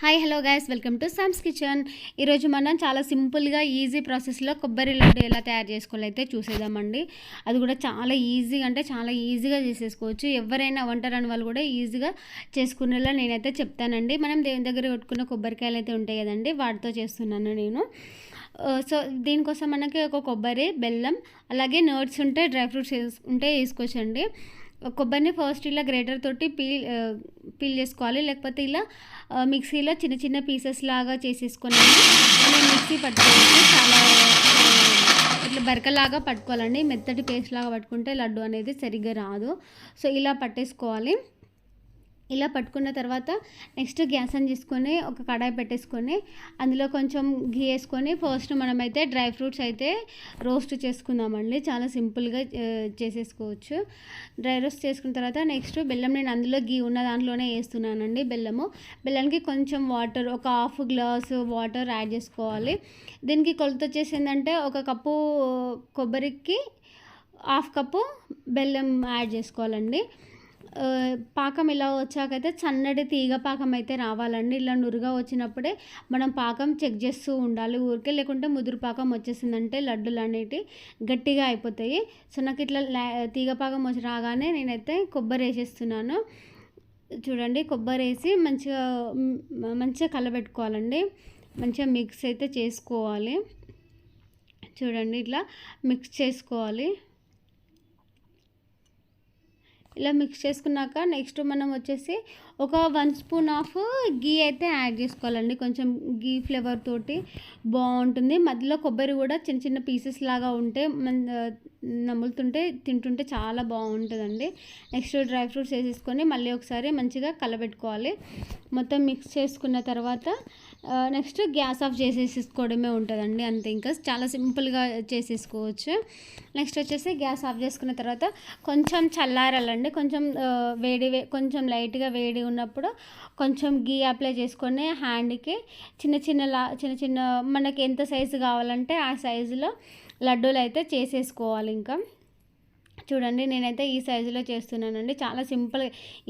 Hi hello guys, welcome to Sam's kitchen. ఈరోజు మనం చాలా సింపుల్గా ఈజీ ప్రాసెస్లో కొబ్బరి లడ్డు ఎలా తయారు చేసుకోవాలి అయితే చూసేద్దామండి. అది కూడా చాలా ఈజీగా అంటే చాలా ఈజీగా చేసేసుకోవచ్చు. ఎవరైనా వంటరాని వాళ్ళు కూడా ఈజీగా చేసుకునేలా నేనైతే చెప్తానండి. మనం దేవుని దగ్గర కొట్టుకున్న కొబ్బరికాయలు అయితే ఉంటాయి కదండి, వాటితో చేస్తున్నాను నేను. సో దీనికోసం మనకి ఒక కొబ్బరి, బెల్లం, అలాగే నట్స్ ఉంటే డ్రై ఫ్రూట్స్ ఉంటే వేసుకోవచ్చండి. కొబ్బరిని ఫస్ట్ ఇలా గ్రేటర్ తోటి పీల్ చేసుకోవాలి, లేకపోతే ఇలా మిక్సీలో చిన్న చిన్న పీసెస్ లాగా చేసేసుకొని మనం మిక్సీ పట్టుకోవచ్చు. చాలా ఇట్లా బరకలాగా పట్టుకోవాలండి. మెత్తటి పేస్ట్ లాగా పట్టుకుంటే లడ్డు అనేది సరిగ్గా రాదు. సో ఇలా పట్టేసుకోవాలి. ఇలా పట్టుకున్న తర్వాత నెక్స్ట్ గ్యాస్ ఆన్ చేసుకొని ఒక కడాయి పెట్టేసుకొని అందులో కొంచెం ఘీ వేసుకొని ఫస్ట్ మనమైతే డ్రై ఫ్రూట్స్ అయితే రోస్ట్ చేసుకుందామండి. చాలా సింపుల్గా చేసేసుకోవచ్చు. డ్రై రోస్ట్ చేసుకున్న తర్వాత నెక్స్ట్ బెల్లం నేను అందులో ఘీ ఉన్న దాంట్లోనే వేస్తున్నానండి. బెల్లానికి కొంచెం వాటర్, ఒక హాఫ్ గ్లాస్ వాటర్ యాడ్ చేసుకోవాలి. దీనికి కొలత వచ్చేసి ఏంటంటే ఒక కప్పు కొబ్బరికి హాఫ్ కప్పు బెల్లం యాడ్ చేసుకోవాలండి. పాకం ఇలా వచ్చాకైతే సన్నటి తీగ పాకం అయితే రావాలండి. ఇలా నురుగా వచ్చినప్పుడే మనం పాకం చెక్ చేస్తూ ఉండాలి ఊరికే, లేకుంటే ముదురు పాకం వచ్చేసిందంటే లడ్డులు అనేవి గట్టిగా అయిపోతాయి. సో నాకు ఇట్లా తీగ పాకం వచ్చి రాగానే నేనైతే కొబ్బరి వేసేస్తున్నాను. చూడండి, కొబ్బరి వేసి మంచిగా మంచిగా కలబెట్టుకోవాలండి. మంచిగా మిక్స్ అయితే చేసుకోవాలి. చూడండి, ఇట్లా మిక్స్ చేసుకోవాలి. ఇలా మిక్స్ చేసుకున్నాక నెక్స్ట్ మనం వచ్చేసి ఒక 1 స్పూన్ ఆఫ్ గీ అయితే యాడ్ చేసుకోవాలండి. కొంచెం గీ ఫ్లేవర్ తోటి బాగుంటుంది. మధ్యలో కొబ్బరి కూడా చిన్న చిన్న పీసెస్ లాగా ఉంటే నములుతుంటే తింటుంటే చాలా బాగుంటుందండి. నెక్స్ట్ డ్రై ఫ్రూట్స్ వేసేసుకొని మళ్ళీ ఒకసారి మంచిగా కలబెట్టుకోవాలి. మొత్తం మిక్స్ చేసుకున్న తర్వాత నెక్స్ట్ గ్యాస్ ఆఫ్ చేసేసుకోవడమే ఉంటుందండి. అంతే, ఇంకా చాలా సింపుల్గా చేసేసుకోవచ్చు. నెక్స్ట్ వచ్చేసి గ్యాస్ ఆఫ్ చేసుకున్న తర్వాత కొంచెం చల్లారాలండి. కొంచెం కొంచెం లైట్గా వేడి ఉన్నప్పుడు కొంచెం గీ అప్లై చేసుకొని హ్యాండ్కి చిన్న చిన్న మనకి ఎంత సైజు కావాలంటే ఆ సైజులో లడ్డూలు అయితే చేసేసుకోవాలి. ఇంకా చూడండి, నేనైతే ఈ సైజులో చేస్తున్నానండి. చాలా సింపుల్గా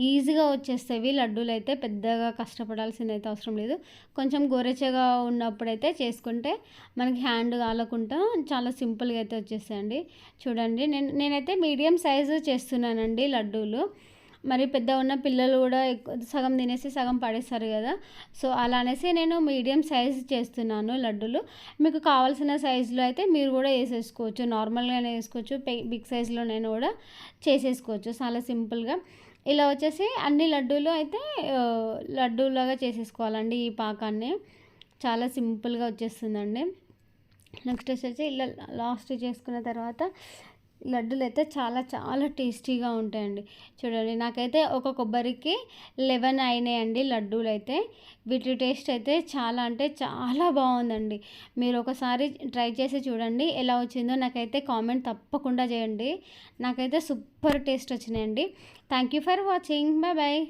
ఈజీగా వచ్చేస్తాయి లడ్డూలు అయితే. పెద్దగా కష్టపడాల్సింది అయితే అవసరం లేదు. కొంచెం గోరెచ్చగా ఉన్నప్పుడైతే చేసుకుంటే మనకి హ్యాండ్ కాలకుండా చాలా సింపుల్గా అయితే వచ్చేస్తాయండి. చూడండి, నేనైతే మీడియం సైజు చేస్తున్నానండి లడ్డూలు. మరి పెద్ద ఉన్న పిల్లలు కూడా సగం తినేసి సగం పడేస్తారు కదా. సో అలా అనేసి నేను మీడియం సైజ్ చేస్తున్నాను లడ్డూలు. మీకు కావాల్సిన సైజులో అయితే మీరు కూడా వేసేసుకోవచ్చు. నార్మల్గానే వేసుకోవచ్చు, బిగ్ సైజులో నేను కూడా చేసేసుకోవచ్చు చాలా సింపుల్గా. ఇలా వచ్చేసి అన్ని లడ్డూలు అయితే లడ్డూలాగా చేసేసుకోవాలండి. ఈ పాకాన్ని చాలా సింపుల్గా వచ్చేస్తుందండి. నెక్స్ట్ వచ్చేసి ఇలా లాస్ట్ చేసుకున్న తర్వాత లడ్డూలు అయితే చాలా చాలా టేస్టీగా ఉంటాయండి. చూడండి, నాకైతే ఒక కొబ్బరికి 11 అయినాయండి లడ్డూలు అయితే. వీటి టేస్ట్ అయితే చాలా అంటే చాలా బాగుందండి. మీరు ఒకసారి ట్రై చేసి చూడండి ఎలా వచ్చిందో. నాకైతే కామెంట్ తప్పకుండా చేయండి. నాకైతే సూపర్ టేస్ట్ వచ్చినాయండి. Thank you for watching. Bye bye.